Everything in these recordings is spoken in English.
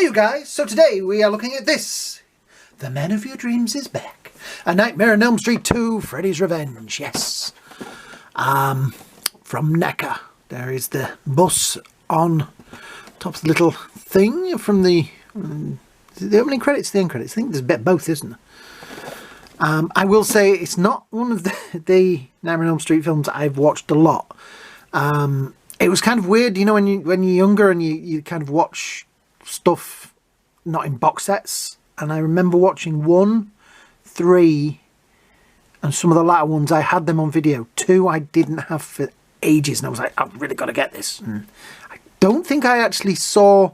Hey you guys, so today we are looking at this. The Man of Your Dreams is back. A Nightmare on Elm Street 2, Freddy's Revenge, yes. From Neca. There is the bus on top of the little thing from the opening credits, the end credits. I think there's a bit of both, isn't there? I will say it's not one of the Nightmare on Elm Street films I've watched a lot. It was kind of weird, you know, when you're younger and you kind of watch stuff not in box sets. And I remember watching 1, 3, and some of the latter ones, I had them on video. 2 I didn't have for ages, and I was like, I've really got to get this. And I don't think I actually saw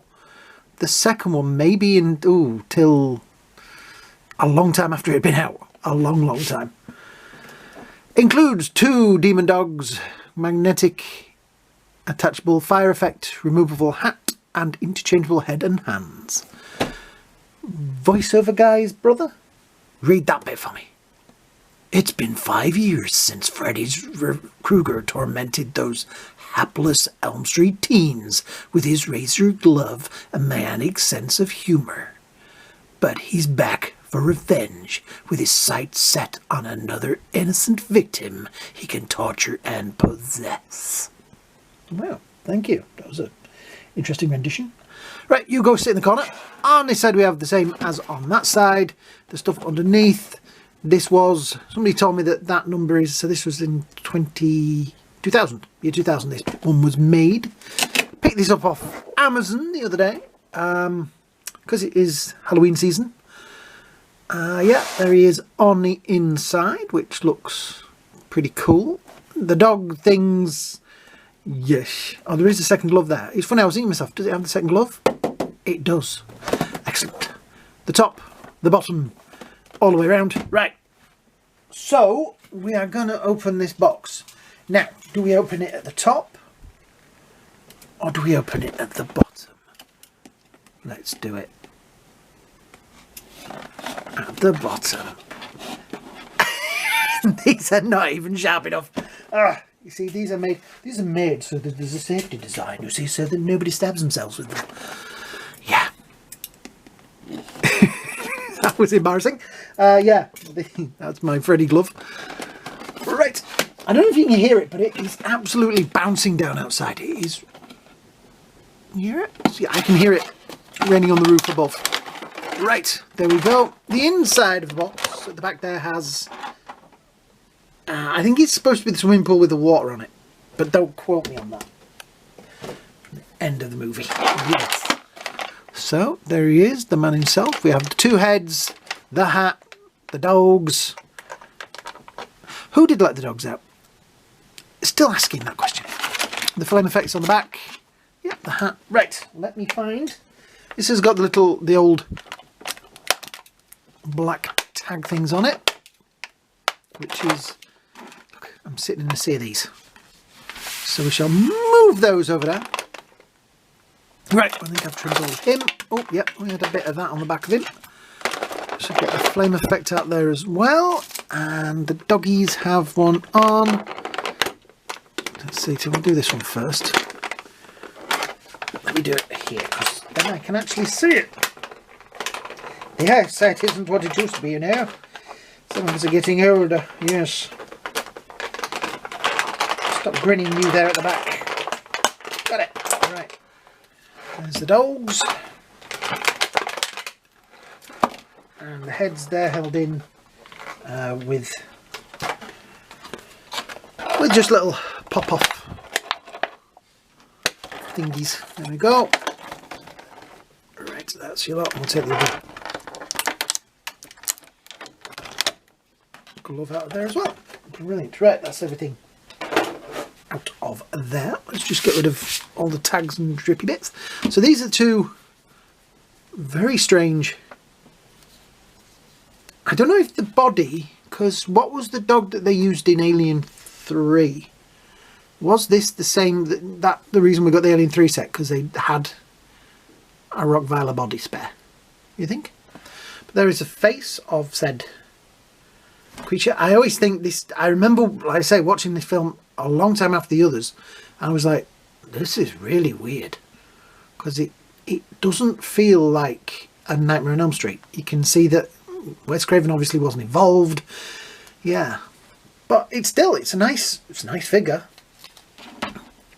the second one, maybe till a long time after it had been out. A long time. Includes 2 demon dogs, magnetic attachable fire effect, removable hat, and interchangeable head and hands. Voiceover guy's brother? Read that bit for me. It's been 5 years since Freddy Krueger tormented those hapless Elm Street teens with his razor glove and maniac sense of humor. But he's back for revenge, with his sights set on another innocent victim he can torture and possess. Well, thank you. That was an interesting rendition. Right, you go sit in the corner. On this side we have the same as on that side. The stuff underneath. This was, somebody told me that number is, so this was in 2000. Year 2000 this one was made. Picked this up off Amazon the other day. Because it is Halloween season. Yeah, there he is on the inside, which looks pretty cool. The dog things, yes. Oh, there is a second glove there. It's funny, I was thinking to myself, does it have the second glove? It does. Excellent. The top, the bottom, all the way around. Right. So, we are going to open this box. Now, do we open it at the top? Or do we open it at the bottom? Let's do it at the bottom. These are not even sharp enough. You see, these are made so that there's a safety design, you see, so that nobody stabs themselves with them. Yeah. That was embarrassing. Yeah, that's my Freddy glove. Right. I don't know if you can hear it, but it is absolutely bouncing down outside. It is... You hear it? See, I can hear it raining on the roof above. Right, there we go. The inside of the box at the back there has... I think it's supposed to be the swimming pool with the water on it. But don't quote me on that. From the end of the movie. Yes. So, there he is, the man himself. We have the 2 heads, the hat, the dogs. Who did let the dogs out? Still asking that question. The flame effects on the back. Yep, the hat. Right, let me find... This has got the old black tag things on it, which is, look, I'm sitting in a sea of these. So we shall move those over there. Right, I think I've trimmed all of him. Oh, yep, we had a bit of that on the back of him. Should get the flame effect out there as well. And the doggies have one on. Let's see, so we'll do this one first. Let me do it here, because then I can actually see it. The eyesight isn't what it used to be, you know. Some of us are getting older, yes. Stop grinning, you there at the back. Got it. Right. There's the dogs. And the heads there held in with just little pop-off thingies. There we go. Right, so that's your lot. We'll take the other glove out of there as well. Brilliant. Right, that's everything out of there. Let's just get rid of all the tags and drippy bits. So these are 2 very strange... I don't know if the body, because what was the dog that they used in Alien 3? Was this the same, that the reason we got the Alien 3 set? Because they had a Rottweiler body spare, you think? But there is a face of said creature. I always think this, I remember, like I say, watching this film a long time after the others, and I was like, this is really weird. Because it doesn't feel like a Nightmare on Elm Street. You can see that Wes Craven obviously wasn't involved. Yeah, but it's a nice figure.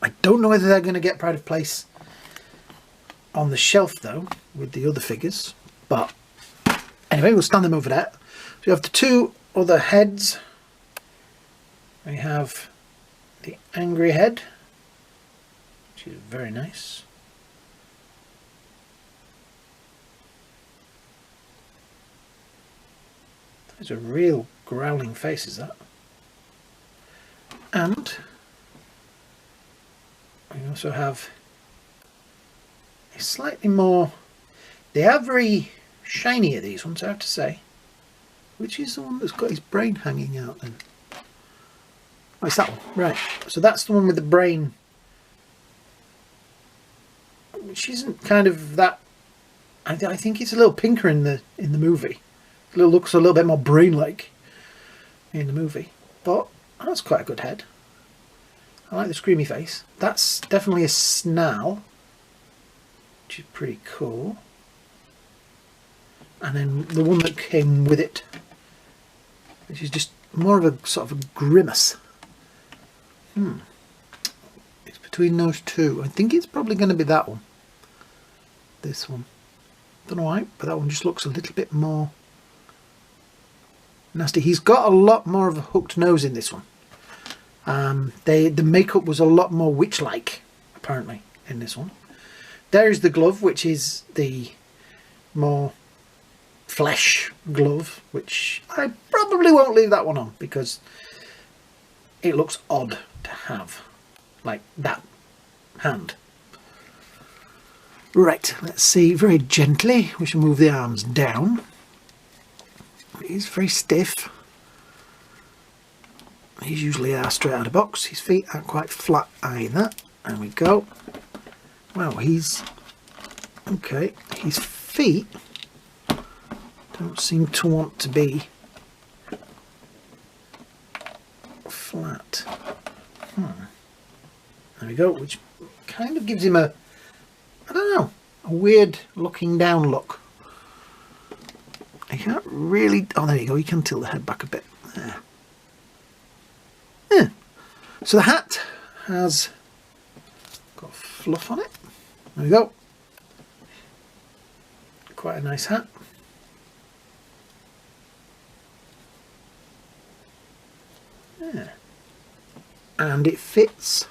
I don't know whether they're going to get pride of place on the shelf though with the other figures, but anyway, we'll stand them over there. So you have the two other heads. We have the angry head, which is very nice. There's a real growling face, is that? And we also have a slightly more... They are very shiny at these ones, I have to say. Which is the one that's got his brain hanging out then? Oh, it's that one. Right. So that's the one with the brain. Which isn't kind of that... I think it's a little pinker in the movie. It looks a little bit more brain-like in the movie. But that's quite a good head. I like the screamy face. That's definitely a snarl, which is pretty cool. And then the one that came with it, which is just more of a sort of a grimace. It's between those two. I think it's probably going to be that one. This one. Don't know why, but that one just looks a little bit more nasty. He's got a lot more of a hooked nose in this one. The makeup was a lot more witch-like, apparently, in this one. There is the glove, which is the more flesh glove, which I probably won't leave that one on because it looks odd to have, like that hand. Right, let's see, very gently, we shall move the arms down. It is very stiff. He's usually straight out of the box. His feet aren't quite flat either. There we go. Wow, he's... Okay, his feet don't seem to want to be flat. There we go, which kind of gives him a, I don't know, a weird looking down look. I can't really... Oh, there you go. You can tilt the head back a bit. There. Yeah. So the hat has got fluff on it. There we go. Quite a nice hat. Yeah. And it fits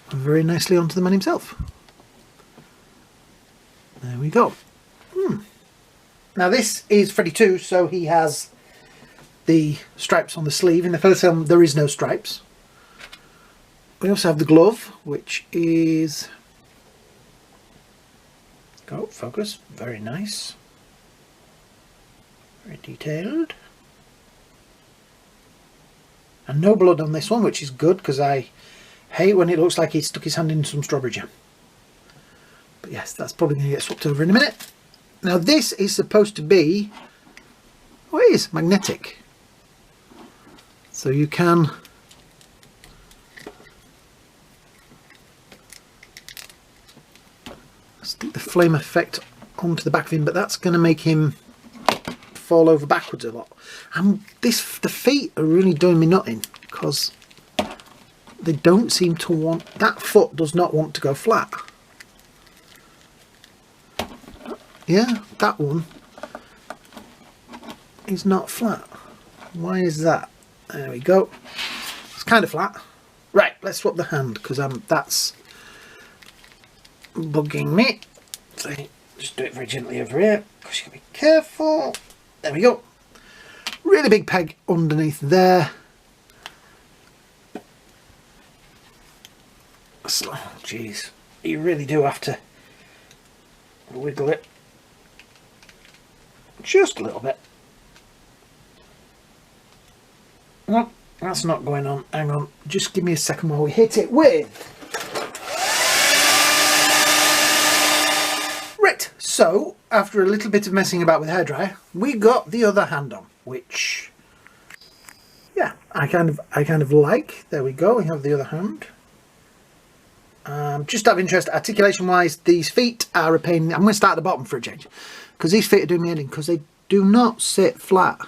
very nicely onto the man himself. There we go. Now this is Freddy 2, so he has the stripes on the sleeve. In the first film there is no stripes. We also have the glove, which is... Go, focus, very nice. Very detailed. And no blood on this one, which is good, because I hate when it looks like he stuck his hand in some strawberry jam. But yes, that's probably going to get swapped over in a minute. Now this is supposed to be, oh, it is magnetic, so you can stick the flame effect onto the back of him, but that's going to make him fall over backwards a lot. And the feet are really doing me nutting because they don't seem to want, that foot does not want to go flat. Yeah, that one is not flat. Why is that? There we go. It's kind of flat. Right, let's swap the hand because that's bugging me. So just do it very gently over here because you got to be careful. There we go. Really big peg underneath there. So, geez, you really do have to wiggle it. Just a little bit. No, that's not going on. Hang on. Just give me a second while we hit it with... Right. So, after a little bit of messing about with hairdryer, we got the other hand on, which... Yeah, I kind of like. There we go. We have the other hand. Just out of interest, articulation wise, these feet are a pain. I'm going to start at the bottom for a change, because these feet are doing me in because they do not sit flat.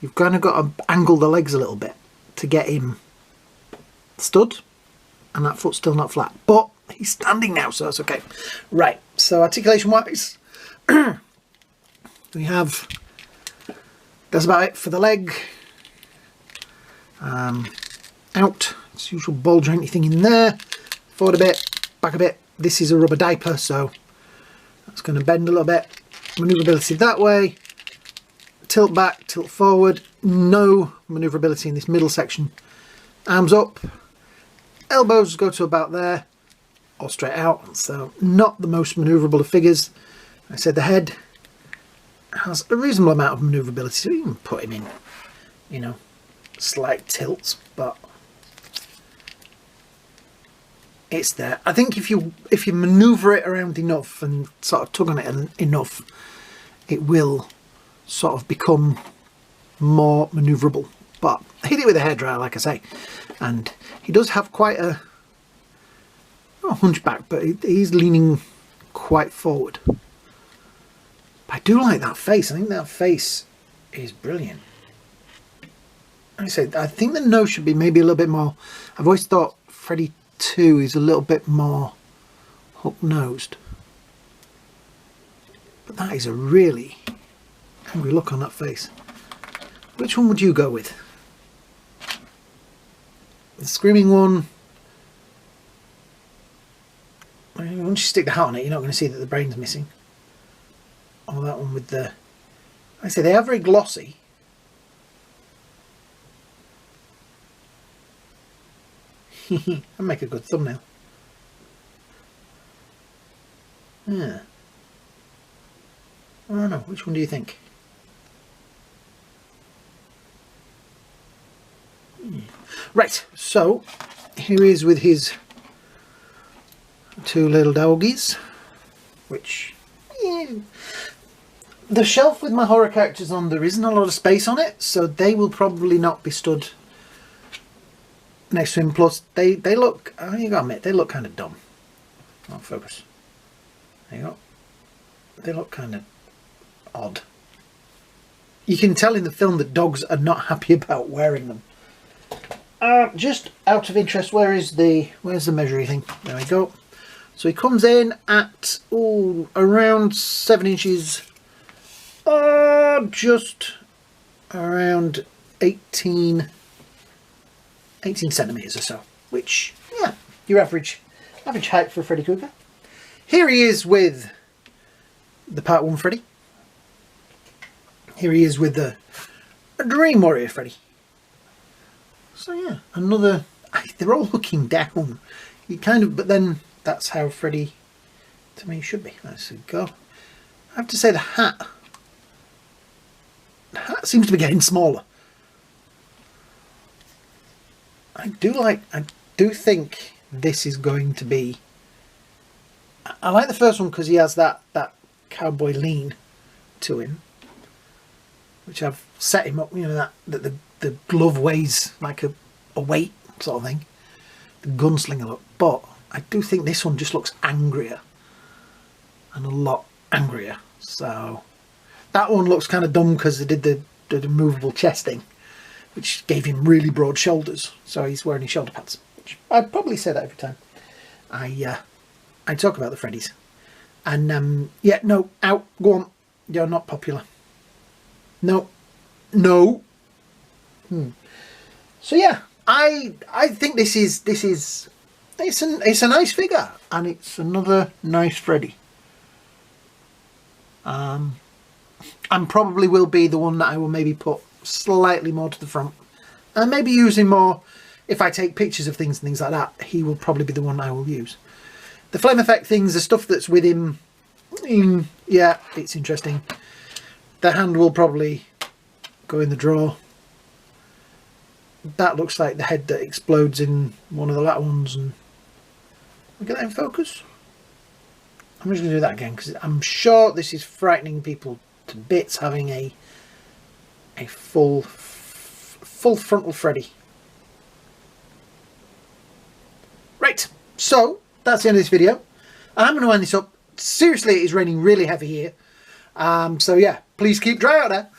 You've kind of got to angle the legs a little bit to get him stood, and that foot's still not flat, but he's standing now, so that's okay. Right, so articulation wise, we have, that's about it for the leg. Out, it's usual ball jointy thing in there, forward a bit, back a bit. This is a rubber diaper, so that's going to bend a little bit. Manoeuvrability that way, tilt back, tilt forward, no manoeuvrability in this middle section. Arms up, elbows go to about there, or straight out, so not the most manoeuvrable of figures. I said the head has a reasonable amount of manoeuvrability, so you can put him in, you know, slight tilts, but it's there. I think if you manoeuvre it around enough and sort of tug on it enough, it will sort of become more manoeuvrable. But I hit it with a hairdryer, like I say, and he does have quite a, not a hunchback, but he's leaning quite forward. But I do like that face. I think that face is brilliant. Like I said, I think the nose should be maybe a little bit more. I've always thought Freddy 2 is a little bit more hook-nosed, but that is a really angry look on that face. Which one would you go with? The screaming one. Once you stick the hat on it, you're not going to see that the brain's missing. Or that one with the, like I say, they are very glossy. That'd make a good thumbnail. Yeah. I don't know. Which one do you think? Right. So here he is with his two little doggies, which, yeah, the shelf with my horror characters on, there isn't a lot of space on it, so they will probably not be stood next to him. Plus they look, you gotta admit, they look kind of dumb. Oh, focus. There you go. They look kind of odd. You can tell in the film that dogs are not happy about wearing them. Just out of interest, where's the measuring thing? There we go. So he comes in at around 7 inches, just around 18 centimeters or so, which, yeah, your average height for Freddy Krueger. Here he is with the Part 1 Freddy. Here he is with the Dream Warrior Freddy. So yeah, another, they're all looking down. You kind of, but then that's how Freddy, to me, should be. Let's go. I have to say the hat seems to be getting smaller. I do think this is going to be, I like the first one because he has that cowboy lean to him, which I've set him up, you know, that the glove weighs like a weight sort of thing, the gunslinger look. But I do think this one just looks angrier, and a lot angrier. So that one looks kind of dumb because they did the movable chest thing, which gave him really broad shoulders, so he's wearing his shoulder pads, which I'd probably say that every time I talk about the Freddys. And yeah, no, out, go on, you're not popular. No. So yeah, I think this is it's a nice figure, and it's another nice Freddy. And probably will be the one that I will maybe put slightly more to the front, and maybe using more if I take pictures of things and things like that. He will probably be the one I will use. The flame effect things, the stuff that's with him, yeah, it's interesting. The hand will probably go in the drawer. That looks like the head that explodes in one of the latter ones. And we get that in focus. I'm just going to do that again because I'm sure this is frightening people to bits, having a full frontal Freddy. Right, So that's the end of this video. I'm going to wind this up. Seriously, it is raining really heavy here. So yeah, please keep dry out there.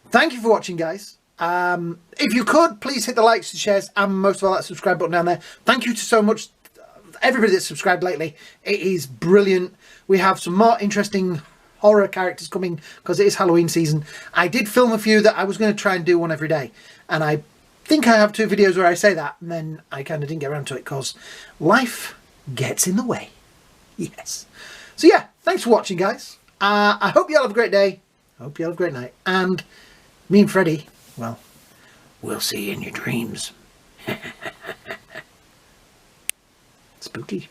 Thank you for watching, guys. If you could, please hit the likes and shares and most of all that subscribe button down there. Thank you to so much everybody that's subscribed lately. It is brilliant. We have some more interesting horror characters coming because it is Halloween season. I did film a few that I was going to try and do one every day, and I think I have 2 videos where I say that, and then I kind of didn't get around to it because life gets in the way. Yes. So yeah, thanks for watching, guys. I hope you all have a great day. I hope you all have a great night. And me and Freddy, well, we'll see you in your dreams. Spooky.